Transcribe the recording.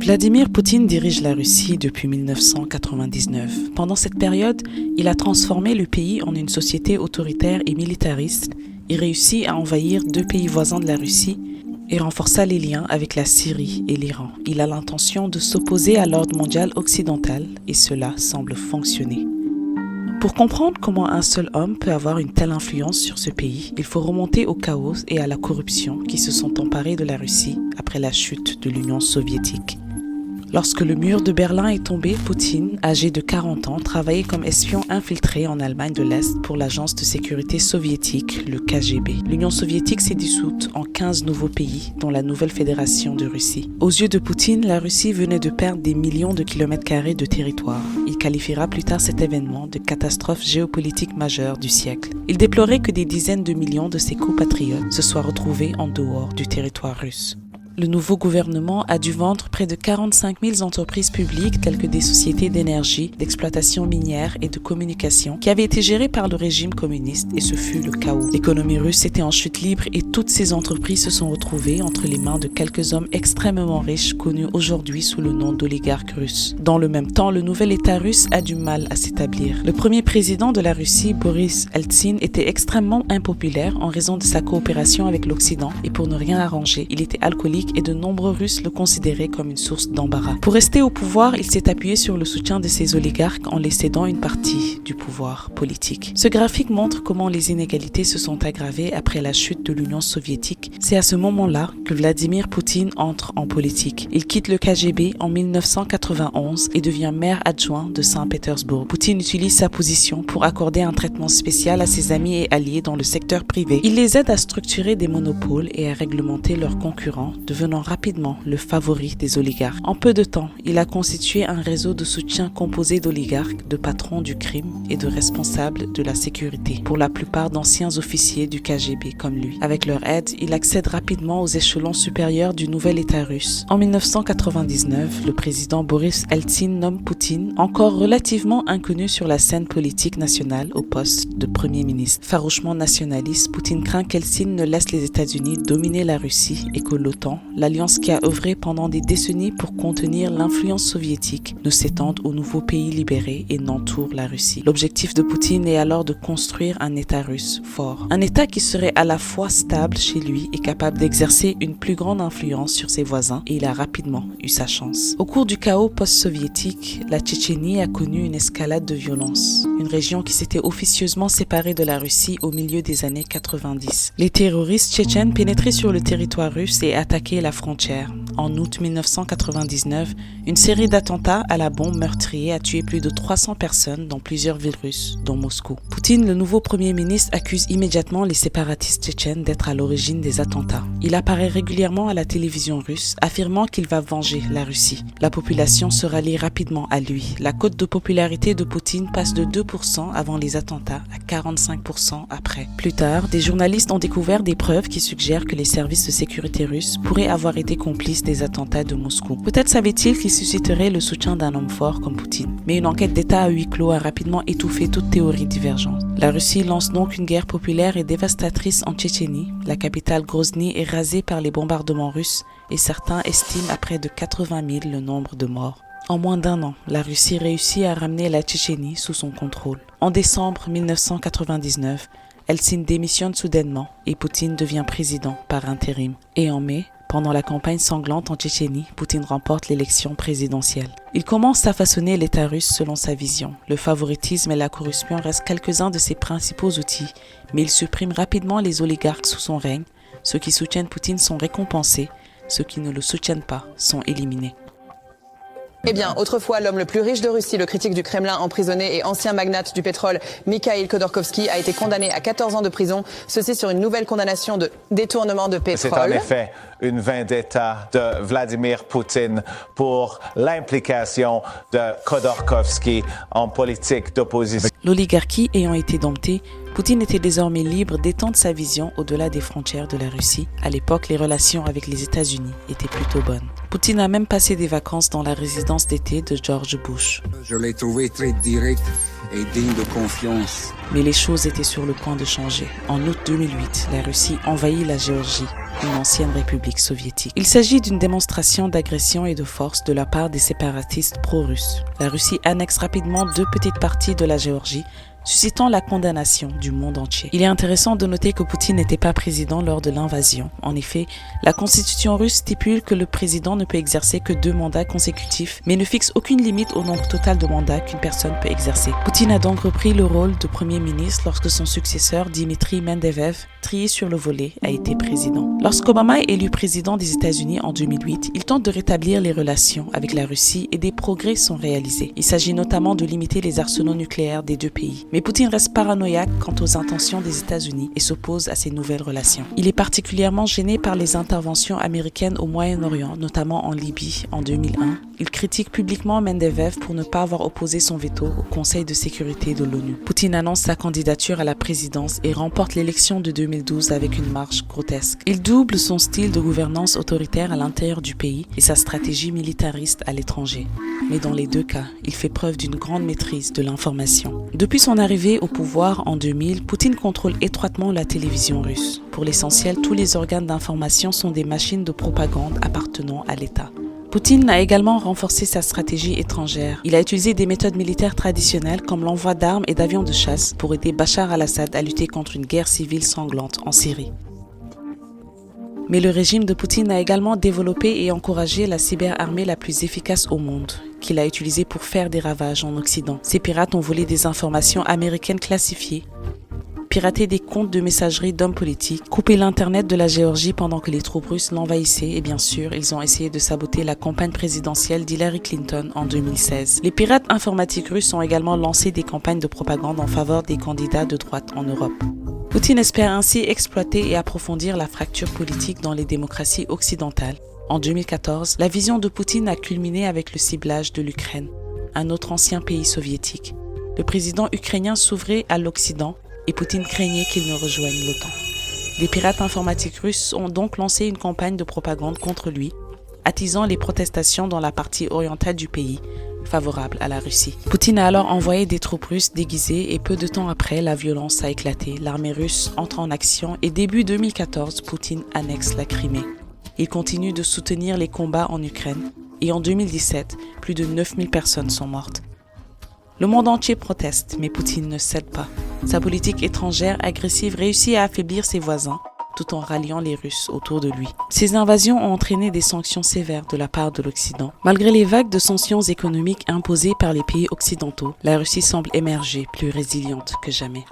Vladimir Poutine dirige la Russie depuis 1999. Pendant cette période, il a transformé le pays en une société autoritaire et militariste et réussit à envahir 2 pays voisins de la Russie et renforça les liens avec la Syrie et l'Iran. Il a l'intention de s'opposer à l'ordre mondial occidental et cela semble fonctionner. Pour comprendre comment un seul homme peut avoir une telle influence sur ce pays, il faut remonter au chaos et à la corruption qui se sont emparés de la Russie après la chute de l'Union soviétique. Lorsque le mur de Berlin est tombé, Poutine, âgé de 40 ans, travaillait comme espion infiltré en Allemagne de l'Est pour l'agence de sécurité soviétique, le KGB. L'Union soviétique s'est dissoute en 15 nouveaux pays, dont la nouvelle fédération de Russie. Aux yeux de Poutine, la Russie venait de perdre des millions de kilomètres carrés de territoire. Il qualifiera plus tard cet événement de catastrophe géopolitique majeure du siècle. Il déplorait que des dizaines de millions de ses compatriotes se soient retrouvés en dehors du territoire russe. Le nouveau gouvernement a dû vendre près de 45 000 entreprises publiques telles que des sociétés d'énergie, d'exploitation minière et de communication qui avaient été gérées par le régime communiste et ce fut le chaos. L'économie russe était en chute libre et toutes ces entreprises se sont retrouvées entre les mains de quelques hommes extrêmement riches connus aujourd'hui sous le nom d'oligarques russes. Dans le même temps, le nouvel État russe a du mal à s'établir. Le premier président de la Russie, Boris Eltsine, était extrêmement impopulaire en raison de sa coopération avec l'Occident et pour ne rien arranger, il était alcoolique et de nombreux Russes le considéraient comme une source d'embarras. Pour rester au pouvoir, il s'est appuyé sur le soutien de ses oligarques en les cédant une partie du pouvoir politique. Ce graphique montre comment les inégalités se sont aggravées après la chute de l'Union soviétique. C'est à ce moment-là que Vladimir Poutine entre en politique. Il quitte le KGB en 1991 et devient maire adjoint de Saint-Pétersbourg. Poutine utilise sa position pour accorder un traitement spécial à ses amis et alliés dans le secteur privé. Il les aide à structurer des monopoles et à réglementer leurs concurrents, devenant rapidement le favori des oligarques. En peu de temps, il a constitué un réseau de soutien composé d'oligarques, de patrons du crime et de responsables de la sécurité, pour la plupart d'anciens officiers du KGB comme lui. Avec leur aide, il accède rapidement aux échelons supérieurs du nouvel État russe. En 1999, le président Boris Eltsine nomme Poutine, encore relativement inconnu sur la scène politique nationale, au poste de Premier ministre. Farouchement nationaliste, Poutine craint qu'Eltsine ne laisse les États-Unis dominer la Russie et que l'OTAN, l'alliance qui a œuvré pendant des décennies pour contenir l'influence soviétique, ne s'étende aux nouveaux pays libérés et n'entoure la Russie. L'objectif de Poutine est alors de construire un État russe fort. Un État qui serait à la fois stable chez lui et capable d'exercer une plus grande influence sur ses voisins, et il a rapidement eu sa chance. Au cours du chaos post-soviétique, la Tchétchénie a connu une escalade de violence, une région qui s'était officieusement séparée de la Russie au milieu des années 90. Les terroristes tchétchènes pénétraient sur le territoire russe et attaquaient la frontière. En août 1999, une série d'attentats à la bombe meurtrier a tué plus de 300 personnes dans plusieurs villes russes, dont Moscou. Poutine, le nouveau premier ministre, accuse immédiatement les séparatistes tchétchènes d'être à l'origine des attentats. Il apparaît régulièrement à la télévision russe, affirmant qu'il va venger la Russie. La population se rallie rapidement à lui. La cote de popularité de Poutine passe de 2% avant les attentats à 45% après. Plus tard, des journalistes ont découvert des preuves qui suggèrent que les services de sécurité russes pourraient avoir été complices des attentats de Moscou. Peut-être savait-il qu'il susciterait le soutien d'un homme fort comme Poutine. Mais une enquête d'État à huis clos a rapidement étouffé toute théorie divergente. La Russie lance donc une guerre populaire et dévastatrice en Tchétchénie. La capitale Grozny est rasée par les bombardements russes et certains estiment à près de 80 000 le nombre de morts. En moins d'1 an, la Russie réussit à ramener la Tchétchénie sous son contrôle. En décembre 1999, Eltsine démissionne soudainement et Poutine devient président par intérim. Et en mai, pendant la campagne sanglante en Tchétchénie, Poutine remporte l'élection présidentielle. Il commence à façonner l'État russe selon sa vision. Le favoritisme et la corruption restent quelques-uns de ses principaux outils, mais il supprime rapidement les oligarques sous son règne. Ceux qui soutiennent Poutine sont récompensés, ceux qui ne le soutiennent pas sont éliminés. Eh bien, autrefois, l'homme le plus riche de Russie, le critique du Kremlin emprisonné et ancien magnate du pétrole, Mikhail Khodorkovsky, a été condamné à 14 ans de prison. Ceci sur une nouvelle condamnation de détournement de pétrole. C'est en effet une vendetta de Vladimir Poutine pour l'implication de Khodorkovsky en politique d'opposition. L'oligarchie ayant été domptée, Poutine était désormais libre d'étendre sa vision au-delà des frontières de la Russie. À l'époque, les relations avec les États-Unis étaient plutôt bonnes. Poutine a même passé des vacances dans la résidence d'été de George Bush. Je l'ai trouvé très direct et digne de confiance. Mais les choses étaient sur le point de changer. En août 2008, la Russie envahit la Géorgie. une ancienne république soviétique. Il s'agit d'une démonstration d'agression et de force de la part des séparatistes pro-russes. La Russie annexe rapidement 2 petites parties de la Géorgie, suscitant la condamnation du monde entier. Il est intéressant de noter que Poutine n'était pas président lors de l'invasion. En effet, la constitution russe stipule que le président ne peut exercer que 2 mandats consécutifs, mais ne fixe aucune limite au nombre total de mandats qu'une personne peut exercer. Poutine a donc repris le rôle de premier ministre lorsque son successeur, Dmitry Medvedev, trié sur le volet, a été président. Lorsqu'Obama est élu président des États-Unis en 2008, il tente de rétablir les relations avec la Russie et des progrès sont réalisés. Il s'agit notamment de limiter les arsenaux nucléaires des 2 pays. Mais Poutine reste paranoïaque quant aux intentions des États-Unis et s'oppose à ces nouvelles relations. Il est particulièrement gêné par les interventions américaines au Moyen-Orient, notamment en Libye en 2001. Il critique publiquement Medvedev pour ne pas avoir opposé son veto au Conseil de sécurité de l'ONU. Poutine annonce sa candidature à la présidence et remporte l'élection de 2012 avec une marche grotesque. Il double son style de gouvernance autoritaire à l'intérieur du pays et sa stratégie militariste à l'étranger. Mais dans les 2 cas, il fait preuve d'une grande maîtrise de l'information. Depuis son arrivée au pouvoir en 2000, Poutine contrôle étroitement la télévision russe. Pour l'essentiel, tous les organes d'information sont des machines de propagande appartenant à l'État. Poutine a également renforcé sa stratégie étrangère. Il a utilisé des méthodes militaires traditionnelles comme l'envoi d'armes et d'avions de chasse pour aider Bachar al-Assad à lutter contre une guerre civile sanglante en Syrie. Mais le régime de Poutine a également développé et encouragé la cyberarmée la plus efficace au monde, qu'il a utilisée pour faire des ravages en Occident. Ces pirates ont volé des informations américaines classifiées, piraté des comptes de messagerie d'hommes politiques, coupé l'Internet de la Géorgie pendant que les troupes russes l'envahissaient et bien sûr, ils ont essayé de saboter la campagne présidentielle d'Hillary Clinton en 2016. Les pirates informatiques russes ont également lancé des campagnes de propagande en faveur des candidats de droite en Europe. Poutine espère ainsi exploiter et approfondir la fracture politique dans les démocraties occidentales. En 2014, la vision de Poutine a culminé avec le ciblage de l'Ukraine, un autre ancien pays soviétique. Le président ukrainien s'ouvrait à l'Occident et Poutine craignait qu'il ne rejoigne l'OTAN. Des pirates informatiques russes ont donc lancé une campagne de propagande contre lui, attisant les protestations dans la partie orientale du pays, favorable à la Russie. Poutine a alors envoyé des troupes russes déguisées et peu de temps après, la violence a éclaté. L'armée russe entre en action et début 2014, Poutine annexe la Crimée. Il continue de soutenir les combats en Ukraine et en 2017, plus de 9000 personnes sont mortes. Le monde entier proteste, mais Poutine ne cède pas. Sa politique étrangère agressive réussit à affaiblir ses voisins, tout en ralliant les Russes autour de lui. Ces invasions ont entraîné des sanctions sévères de la part de l'Occident. Malgré les vagues de sanctions économiques imposées par les pays occidentaux, la Russie semble émerger plus résiliente que jamais.